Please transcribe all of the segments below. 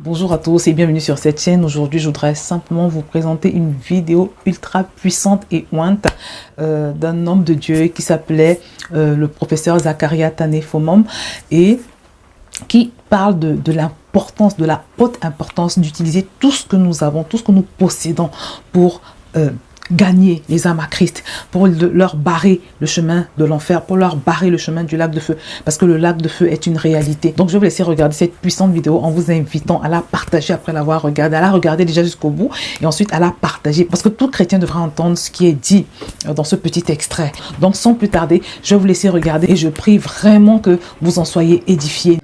Bonjour à tous et bienvenue sur cette chaîne. Aujourd'hui, je voudrais simplement vous présenter une vidéo ultra puissante et ointe d'un homme de Dieu qui s'appelait le professeur Zacharia Tanefomom et qui parle de l'importance, de la haute importance d'utiliser tout ce que nous avons, tout ce que nous possédons pour gagner les âmes à Christ, pour leur barrer le chemin de l'enfer, pour leur barrer le chemin du lac de feu, parce que le lac de feu est une réalité. Donc je vais vous laisser regarder cette puissante vidéo en vous invitant à la partager après l'avoir regardée, à la regarder déjà jusqu'au bout et ensuite à la partager, parce que tout chrétien devra entendre ce qui est dit dans ce petit extrait. Donc sans plus tarder, je vais vous laisser regarder et je prie vraiment que vous en soyez édifiés.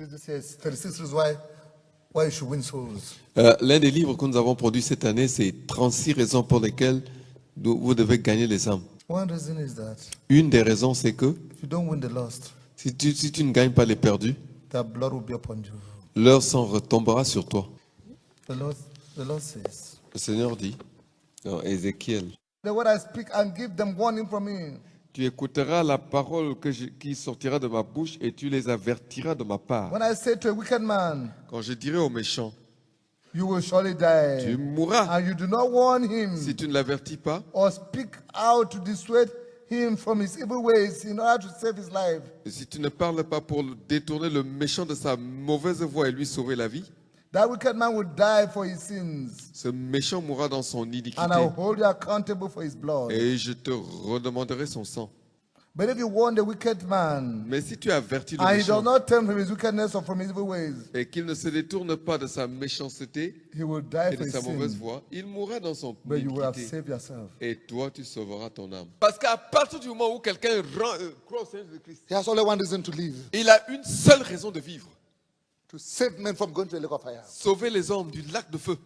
L'un des livres que nous avons produit cette année, c'est 36 raisons pour lesquelles vous devez gagner les âmes. Une des raisons, c'est que si tu ne gagnes pas les perdus, leur sang retombera sur toi. Le Seigneur dit, dans Ézéchiel, tu écouteras la parole qui sortira de ma bouche et tu les avertiras de ma part. Quand je dirai au méchant, you will surely die. tu mourras, And you do not warn him si tu ne l'avertis pas, or speak out to dissuade him from his evil ways in order to save his life. et si tu ne parles pas pour détourner le méchant de sa mauvaise voie et lui sauver la vie, That wicked man will die for his sins, ce méchant mourra dans son and I will iniquité hold you accountable for his blood. et je te redemanderai son sang. But if you warn the wicked man, Mais si tu avertis le and he does méchant not turn from his wickedness or from his evil ways, et qu'il ne se détourne pas de sa méchanceté he will die et for de his sa mauvaise sins. voie, il mourra dans son But you will have iniquité saved yourself. et toi tu sauveras ton âme. Parce qu'à partir du moment où quelqu'un croit au Seigneur Jésus-Christ, He has only one reason to live: il a une seule raison de vivre: to save men from going to the lake of fire. sauver les hommes du lac de feu.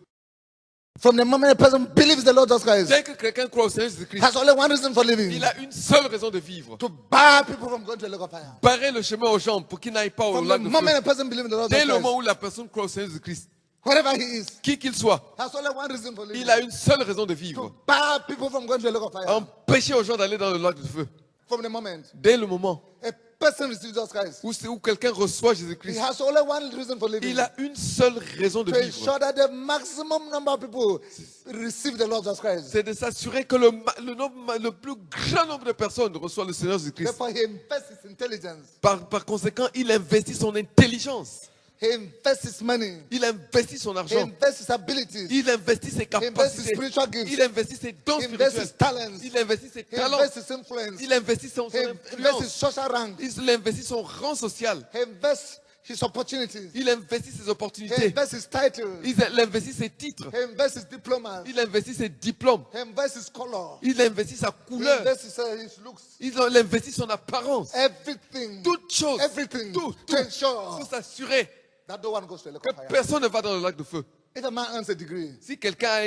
From the moment a person believes the Lord Jesus Christ, Dès que quelqu'un croit au Seigneur he Jésus-Christ, has only one reason for living: il a une seule raison de vivre: to bar people from going to the lake of fire. barrer le chemin aux gens pour qu'ils n'aillent pas au From the lac de moment feu. a person believes in the Lord Dès Jesus le moment Christ, où la personne croit au Seigneur Jésus-Christ, wherever he is, qui qu'il soit, has only one reason for living: il a une seule raison de to vivre: bar people from going to the lake of fire. empêcher aux gens d'aller dans le lac de feu. From the moment Dès le moment a person receives Jesus Christ, où quelqu'un reçoit he Jésus-Christ, has only one reason for living: il a une seule raison de to vivre: ensure that the maximum number of people receive the Lord Jesus Christ. c'est de s'assurer que le plus grand nombre de personnes reçoit le Seigneur Jésus-Christ. Therefore, he invests his intelligence, Par conséquent, il investit son intelligence, he invests his money, il investit son he argent, invests his abilities, il investit ses he invests his capacités, spiritual gifts, il investit ses dons he invests spirituels, his talents, il investit ses he talents, invests his influence, il investit son he invests his influence, social rank, il investit son rang social, he invests his opportunities, il investit ses he opportunités, invests his titles, il investit ses titres, he invests his diplomas, il investit ses diplômes, he invests his color, il investit sa he couleur, invests his looks, il investit son apparence, everything, toute chose, everything tout, to ensure pour s'assurer that no one goes to the lake que of fire. personne ne va dans le lac de feu. If a man earns a degree, Si quelqu'un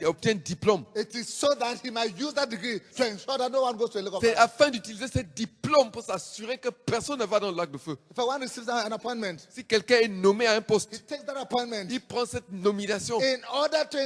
obtient un diplôme, it is so that he might use that degree to ensure that no one goes to the lake of c'est fire. afin d'utiliser ce diplôme pour s'assurer que personne ne va dans le lac de feu. If a one receives an appointment, Si quelqu'un est nommé à un he poste, takes that appointment il prend cette nomination in order to,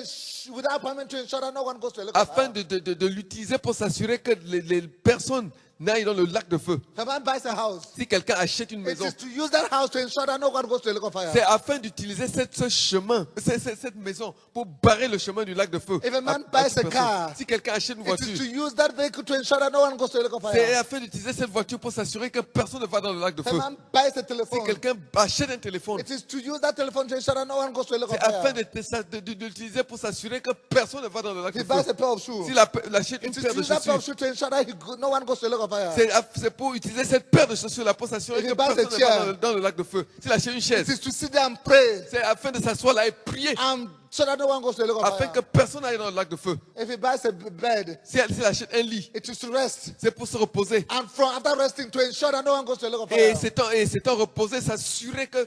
with that appointment, to ensure that no one goes to the lake of afin fire. de l'utiliser pour s'assurer que les personnes n'aillent dans le lac de feu. If a man buys a house, Si quelqu'un achète une it maison, is to use that house to ensure that no one goes to the lake of fire. c'est afin d'utiliser ce chemin, cette maison pour barrer le chemin du lac de feu. If a man À buys toute a personne. car, Si quelqu'un achète une It is to voiture, use that vehicle to ensure that no one goes to the lake of c'est fire. afin d'utiliser cette voiture pour s'assurer que personne ne va dans le lac de If a feu. man buys a Si telephone, quelqu'un achète un téléphone, it is to use that telephone to ensure that no one goes to the lake c'est of afin fire. de l'utiliser pour s'assurer que personne ne va dans le lac He de buys a feu. pair of shoes. S'il achète une It is paire to de use that pair chaussures, of shoes to ensure that no one goes to the lake of fire. c'est pour utiliser cette paire de chaussures là pour s'assurer If que he buys a personne ne va chair, dans le lac de feu. S'il achète une It chaise, is to sit there and pray c'est afin de s'asseoir là et prier and so that no one goes to the lake of afin que fire. personne n'aille dans le lac de feu. If he buys a bed, S'il achète un lit, it is to rest. c'est pour se reposer. And after resting, to ensure that no one goes to the lake of Et fire. s'étant reposé, s'assurer que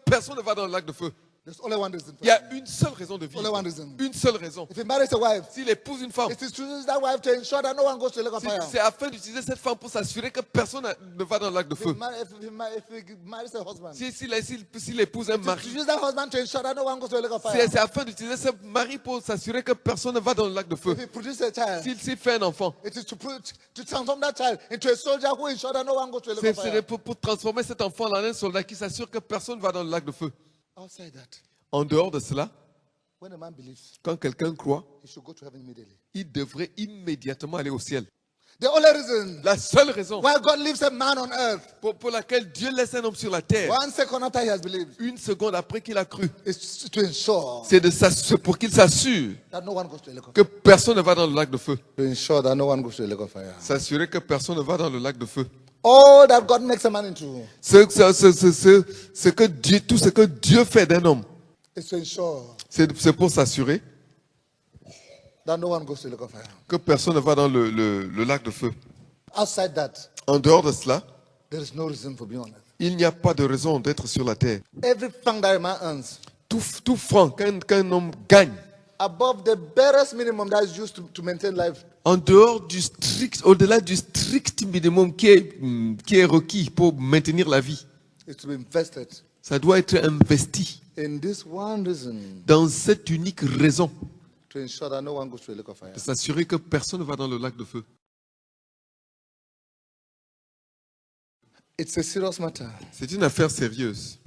personne ne va dans le lac de feu. There's only one reason. Il y a une seule raison de Only one vivre. reason. Une seule raison. If he marries a wife, S'il épouse une femme, it is to use that wife to ensure that no one goes to the lake of fire. c'est afin d'utiliser cette femme pour s'assurer que personne ne va dans le lac de If feu. he marries a husband, S'il épouse un it is mari, to use that husband to ensure that no one goes to the lake of fire. c'est afin d'utiliser ce mari pour s'assurer que personne ne va dans le lac de feu. If he produces a child, S'il fait un enfant, it is to transform that child into a soldier who ensures that no one goes to the lake of c'est fire. pour transformer cet enfant en un soldat qui s'assure que personne ne va dans le lac de feu. Outside that, En dehors de cela, when a man believes, quand quelqu'un croit, he should go to heaven immediately. il devrait immédiatement aller au ciel. The only reason La seule raison why God leaves a man on earth pour laquelle Dieu laisse un homme sur la terre, 1 second after he has believed, une seconde après qu'il a cru, is to ensure c'est pour qu'il s'assure that no one goes to the lake of que fire. personne ne va dans le lac de feu. To ensure that no one goes to the lake of fire. S'assurer que personne ne va dans le lac de feu. All that God makes a man into Tout ce que Dieu fait d'un homme, is to ensure c'est pour s'assurer that no one goes to the lake of fire. que personne ne va dans le lac de feu. Outside that, En dehors de cela, there is no reason for being on earth. il n'y a pas de raison d'être sur la terre. Every franc that a man earns, Tout franc qu'un homme gagne, above the barest minimum that is used to maintain life, en dehors au-delà du strict minimum qui est requis pour maintenir la vie, is to be invested ça doit être investi in this one reason, dans cette unique raison to ensure that no one goes to the lake of fire. de s'assurer que personne ne va dans le lac de feu. It's a serious matter. C'est une affaire sérieuse.